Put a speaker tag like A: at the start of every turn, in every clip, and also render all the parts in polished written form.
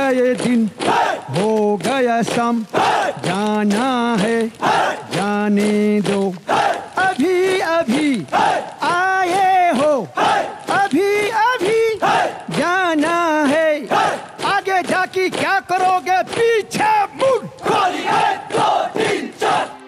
A: गए दिन हो गया सम जाना है जाने दो अभी अभी आए हो अभी अभी जाना है आगे जाके क्या करोगे पीछे मुड़ गोली है 2 3 4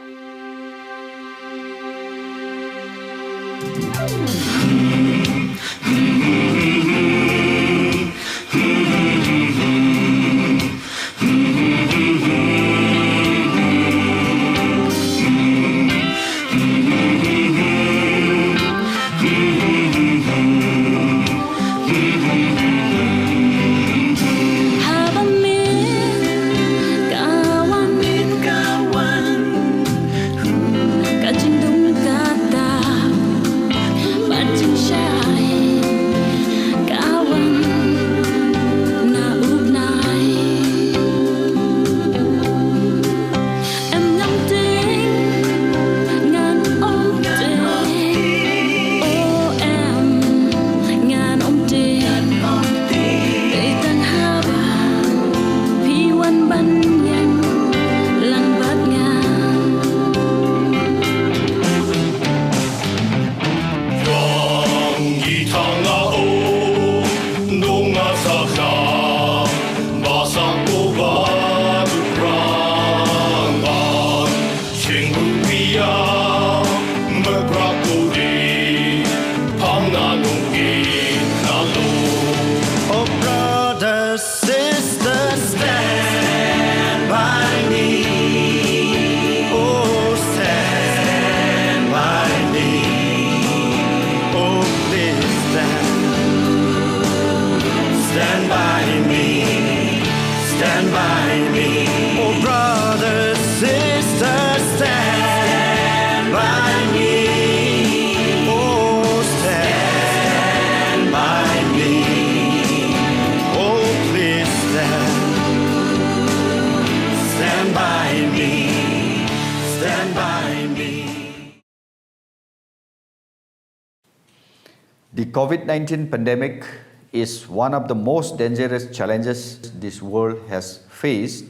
B: The COVID-19 pandemic is one of the most dangerous challenges this world has faced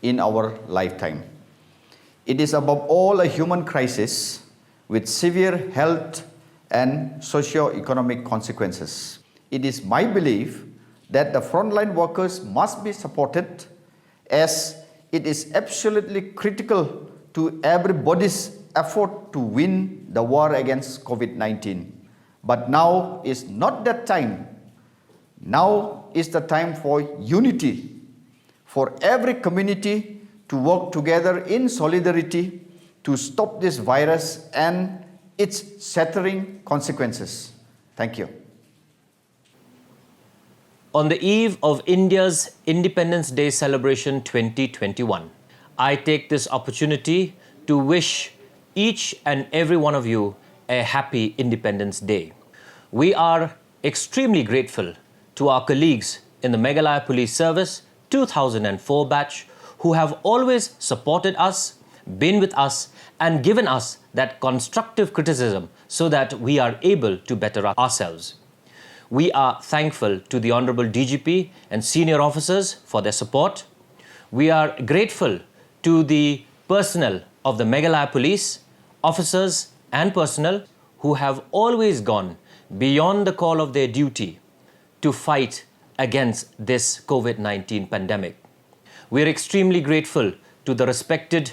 B: in our lifetime. It is above all a human crisis with severe health and socio-economic consequences. It is my belief that the frontline workers must be supported as it is absolutely critical to everybody's effort to win the war against COVID-19. But now is not that time. Now is the time for unity, for every community to work together in solidarity to stop this virus and its shattering consequences. Thank you.
C: On the eve of India's Independence Day celebration 2021, I take this opportunity to wish each and every one of you a happy Independence Day. We are extremely grateful to our colleagues in the Meghalaya Police Service 2004 batch who have always supported us, been with us and given us that constructive criticism so that we are able to better ourselves. We are thankful to the Honorable DGP and senior officers for their support. We are grateful to the personnel of the Meghalaya Police, officers and personnel who have always gone beyond the call of their duty to fight against this COVID-19 pandemic. We are extremely grateful to the respected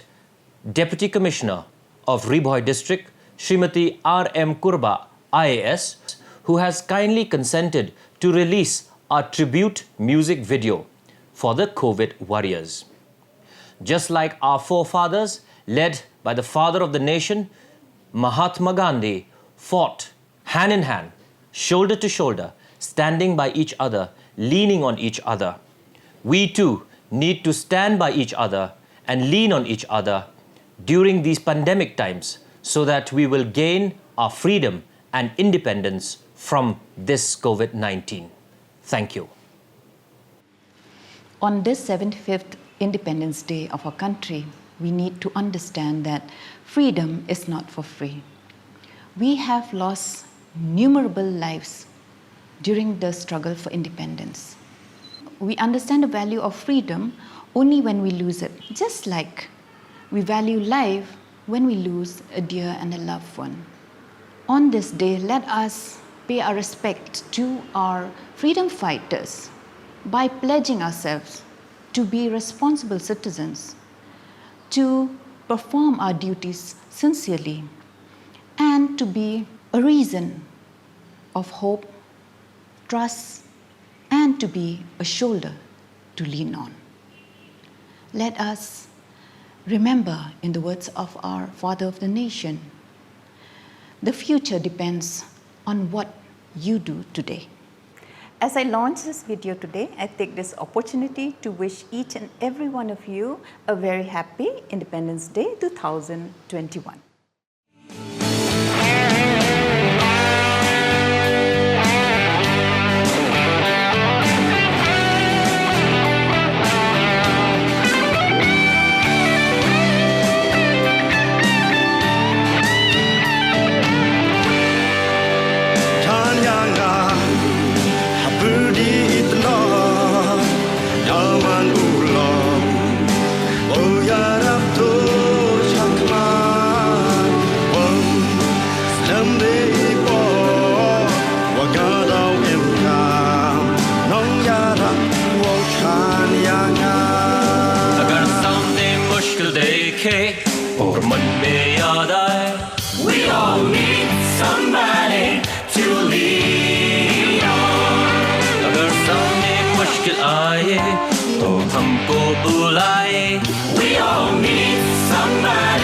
C: Deputy Commissioner of Ri-Bhoi District, Srimati RM Kurbah, IAS, who has kindly consented to release our tribute music video for the COVID warriors. Just like our forefathers, led by the father of the nation, Mahatma Gandhi, fought hand in hand, shoulder to shoulder, standing by each other, leaning on each other. We too need to stand by each other and lean on each other during these pandemic times so that we will gain our freedom and independence from this COVID-19. Thank you.
D: On this 75th Independence Day of our country, we need to understand that freedom is not for free. We have lost innumerable lives during the struggle for independence. we understand the value of freedom only when we lose it. Just like we value life when we lose a dear and a loved one. On this day, let us pay our respect to our freedom fighters by pledging ourselves to be responsible citizens, to perform our duties sincerely, and to be a reason of hope, trust, and to be a shoulder to lean on. Let us remember, in the words of our Father of the Nation, the future depends on what you do today.
E: As I launch this video today, I take this opportunity to wish each and every one of you a very happy Independence Day 2021.
F: We all need somebody to lean on. अगर सामने मुश्किल आए तो हमको बुलाए. We all need somebody